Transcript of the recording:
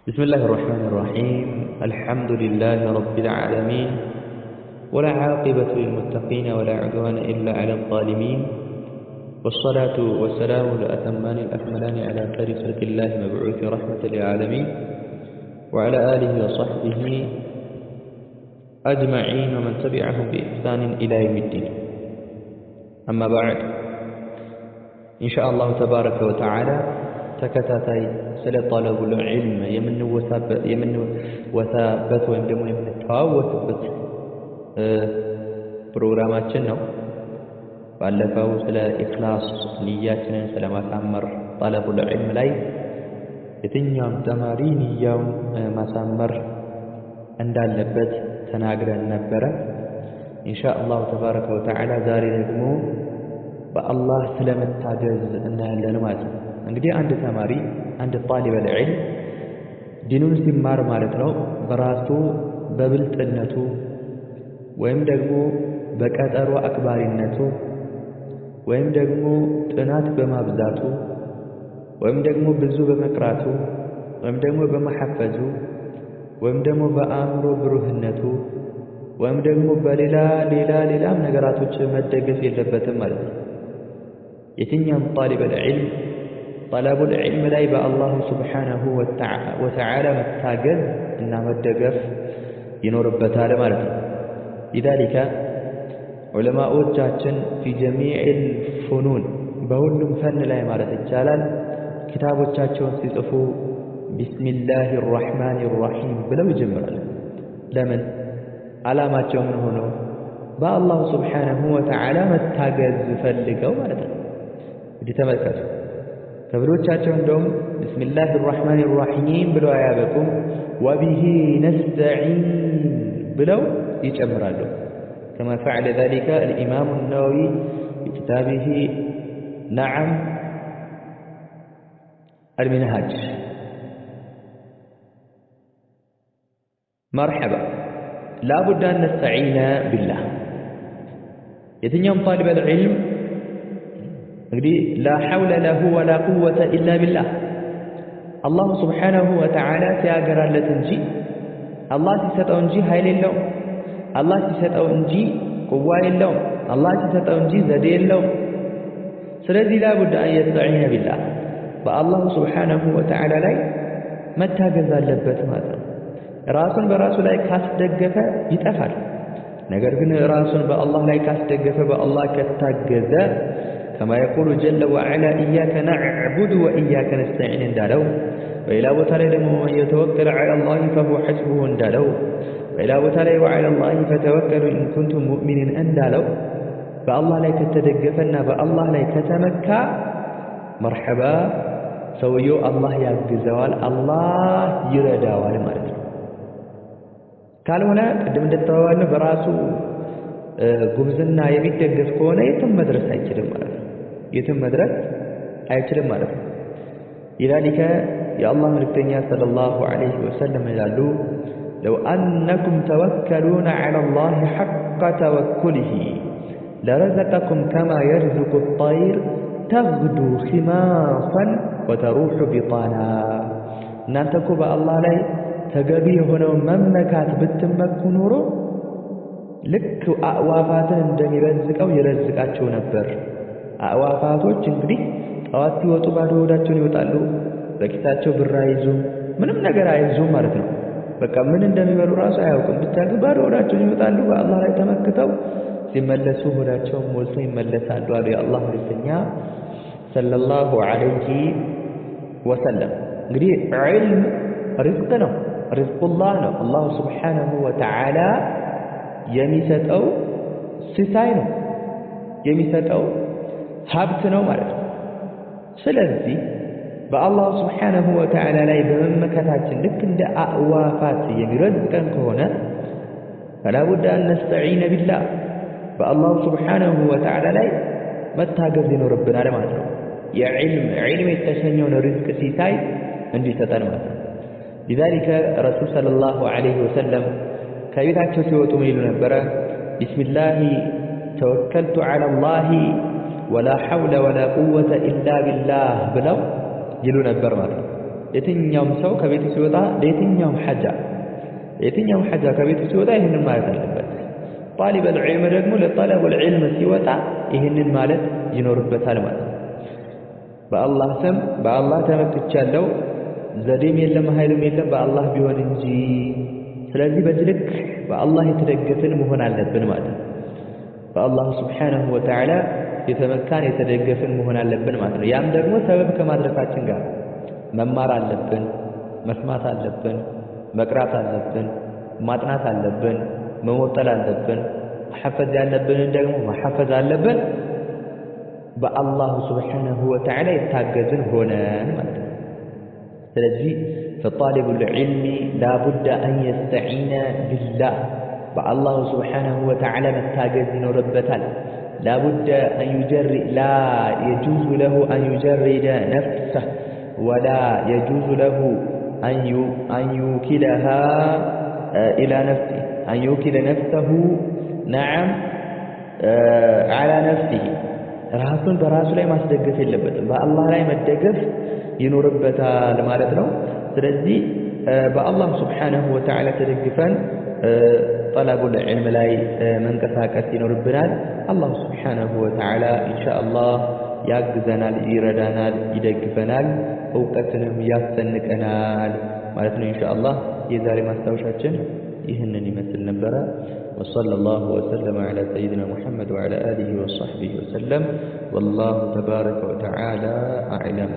بسم الله الرحمن الرحيم الحمد لله رب العالمين ولا عاقبة للمتقين ولا عدوان إلا على الظالمين والصلاة والسلام الأتمان الأكملان على خير خلق الله مبعوث رحمة للعالمين وعلى آله وصحبه أجمعين ومن تبعهم بإحسان إلى يوم الدين. أما بعد، إن شاء الله تبارك وتعالى ተከታታይ ስለ ጠለቡል ዒልም የምንወሳበት ወይም ደግሞ የምንተዋወስበት ፕሮግራማችን ነው። ባለፈው ስለ ኢኽላስ ንያችንን ስለማሳመር ጠለቡል ዒልም ላይ የትኛውም ተማሪ ንያውን ማሳመር እንዳለበት ተናግረን ነበረ። ኢንሻአላህ ተባረከ ወተዓላ ዛሬ ደግሞ በአላህ ስለመታገዝ እናያለን ማለት ነው። እንግዲህ አንድ ተማሪ አንድ ጣሊበል ዒልም ዲኑን ሲማር ማለት ነው በራሱ በብልጥነቱ ወይም ደግሞ በቀጠሮ አክባሪነቱ ወይም ደግሞ ጥናት በማብዛቱ ወይም ደግሞ ብዙ በመቅራቱ ወይም ደግሞ በመሐፈዙ ወይም ደግሞ በአእምሮ ብሩህነቱ ወይም ደግሞ በሌላም ነገራቶች መደገፍ የለበትም ማለት ነው። የትኛውም ጣሊበል ዒልም ጠለቡል ዒልም ላይ በአላሁ ሱብሓነሁ ወተዓላ መታገዝ እና መደገፍ ይኖርበታል ማለት ነው። ሊዛሊከ ዑለማዎቻችን ፊ ጀሚዕል ፉኑን በሁሉም ፈን ላይ ማለት ይቻላል ኪታቦቻቸውን ሲጽፉ ቢስሚላሂ ራሕማኒ ራሒም ብለው ይጀምራሉ። ለምን? ዓላማቸው ምን ሆኖ በአላሁ ሱብሓነሁ ወተዓላ መታገዝ ፈልገው ማለት ነው። እንግዲህ ተመልከቱ፣ ከብሎቻቸው እንደውም ቢስሚላሂ ራሕማኒ ራሒም ብለው አያበቁም፣ ወቢሂ ነስተዒን ብለው ይጨምራሉ። ከማ ፈዐለ ዛሊከ አልኢማሙ ነወዊ ቢኪታቢሂ ነዓም አልሚንሃጅ። መርሐባ ላቡድ አን ነስተዒነ ቢላህ። የትኛውም ጣሊበል ዒልም እንግዲህ ላ ሐውለ ለሁ ወላ ቁወተ ኢላ ቢላህ አላሁ ሱብሓነሁ ወተዓላ ሲያገራለት እንጂ አላህ ሲሰጠው እንጂ ኃይል የለውም። አላህ ሲሰጠው እንጂ ቁዋ የለውም። አላህ ሲሰጠው እንጂ ዘዴ የለውም። ስለዚህ ላቡድ አን የስተዒነ ቢላህ በአላሁ ሱብሓነሁ ወተዓላ ላይ መታገዝ አለበት ማለት ነው። ራሱን በራሱ ላይ ካስደገፈ ይጠፋል። ነገር ግን ራሱን በአላህ ላይ ካስደገፈ በአላህ ከታገዘ ከማ የቁሉ ጀለ ወዐላ ኢያከ ነዕቡዱ ወኢያከ ነስተዒን እንዳለው፣ በሌላ ቦታ ላይ ደግሞ ወመን የተወከለ ዐለላሂ ፈሁወ ሐስቡሁ እንዳለው፣ በሌላ ቦታ ላይ ወዐለላሂ ፈተወከሉ ኢን ኩንቱም ሙእሚኒን እንዳለው በአላህ ላይ ከተደገፈና በአላህ ላይ ከተመካ መርሐባ ሰውየው አላህ ያግዘዋል፣ አላህ ይረዳዋል ማለት ነው። ካልሆነ ቅድም እንደተባባልነው በራሱ ጉብዝና የሚደገፍ ከሆነ የትም መድረስ አይችልም ማለት ነው። የትም መድረስ አይችልም ማለት ነው። ሊዛሊከ የአላህ መልእክተኛ ሰለላሁ ዐለይሂ ወሰለም ይላሉ ለው አነኩም ተወከሉነ ዐለላሂ ሐቀ ተወኩሊሂ ለረዘቀኩም ከማ የርዙቁ ጠይር ተግዱ ኺማሰን ወተሩሑ ቢጣና። እናንተ እኮ በአላህ ላይ ተገቢ የሆነውን መመካት ብትመኩ ኖሮ ልክ አዕዋፋትን እንደሚረዝቀው ይረዝቃቸው ነበር። አዕዋፋቶች እንግዲህ ጠዋት ሲወጡ ባዶ ሆዳቸውን ይወጣሉ። በኪሳቸው ብር አይዙም፣ ምንም ነገር አይዙም ማለት ነው። በቃ ምን እንደሚበሉ ራሱ አያውቁም። ብቻ ግን ባዶ ሆዳቸውን ይወጣሉ። በአላህ ላይ ተመክተው ሲመለሱ ሆዳቸውን ሞልቶ ይመለሳሉ አሉ የአላህ መልእክተኛ ሰለላሁ ዐለይሂ ወሰለም። እንግዲህ ዒልም ሪዝቅ ነው፣ ሪዝቁላህ ነው። አላሁ ሱብሓነሁ ወተዓላ የሚሰጠው ሲሳይ ነው፣ የሚሰጠው ሀብት ነው ማለት ነው። ስለዚህ በአላሁ ሱብሓነሁ ወተዓላ ላይ በመመከታችን ልክ እንደ አዕዋፋት የሚረዝቀን ከሆነ ፈላቡድ አን ነስተዒነ ቢላህ በአላሁ ሱብሓነሁ ወተዓላ ላይ መታገዝ ይኖርብናል ማለት ነው። የዒልም የተሰኘውን ሪዝቅ ሲሳይ እንዲሰጠን ማለት ነው። ሊዛሊከ ረሱል ሰለላሁ ዐለይሂ ወሰለም ከቤታቸው ሲወጡ ምን ይሉ ነበረ? ቢስሚላሂ ተወከልቱ ዐለላሂ ወላ ሐውለ ወላ ቁወተ ኢላ ቢላህ ብለው ይሉ ነበር ማለት ነው። የትኛውም ሰው ከቤቱ ሲወጣ ለየትኛውም ሐጃ ከቤቱ ሲወጣ ይህንን ማለት አለበት። ጣሊበል ዒልም ደግሞ ለጠለቡል ዒልም ሲወጣ ይህንን ማለት ይኖርበታል ማለት ነው። በአላህ ስም በአላህ ተመክቻለሁ፣ ዘዴም የለም ኃይልም የለም በአላህ ቢሆን እንጂ። ስለዚህ በዚህ ልክ በአላህ የተደገፍን መሆን አለብን ማለት ነው። በአላህ ሱብሓነሁ ወተዓላ የተመካን የተደገፍን መሆን አለብን ማለት ነው። ያም ደግሞ ሰበብ ከማድረሳችን ጋር መማር አለብን፣ መስማት አለብን፣ መቅራት አለብን፣ ማጥናት አለብን፣ መሞጠል አለብን፣ መሐፈዝ ያለብንን ደግሞ መሐፈዝ አለብን። በአላህ ሱብሓነሁ ወተዓላ የታገዝን ሆነን ማለት ነው። ስለዚህ ፈጣሊቡል ዒልሚ ላቡደ አን የስተዒነ ቢላህ በአላሁ ሱብሓነሁ ወተዓላ መታገዝ ይኖርበታል። ላቡደ ላ የጁዙ ለሁ አን ዩጀሪደ ነፍሰህ ወላ የጁዙ ለሁ አን ዩኪለሃ ኢላ ነፍሲህ አን ዩኪለ ነፍሰሁ ነዓም ዐላ ነፍሲህ ራሱን በራሱ ላይ ማስደገፍ የለበትም። በአላህ ላይ መደገፍ ይኖርበታል ማለት ነው። ስለዚህ በአላህ ሱብሓነሁ ወተዓላ ተደግፈን ጠለቡል ዒልም ላይ መንቀሳቀስ ይኖርብናል። አላህ ሱብሓነሁ ወተዓላ ኢንሻአላህ ያግዘናል፣ ይረዳናል፣ ይደግፈናል፣ እውቀትንም ያሰንቀናል ማለት ነው ኢንሻአላህ። የዛሬ ማስታወሻችን ይህንን ይመስል ነበረ። ወሰለላሁ ወሰለመ ዐላ ሰይድና ሙሐመድ ወዐላ አሊሂ ወሰሕቢሂ ወሰለም። ወላሁ ተባረከ ወተዓላ አዕለም።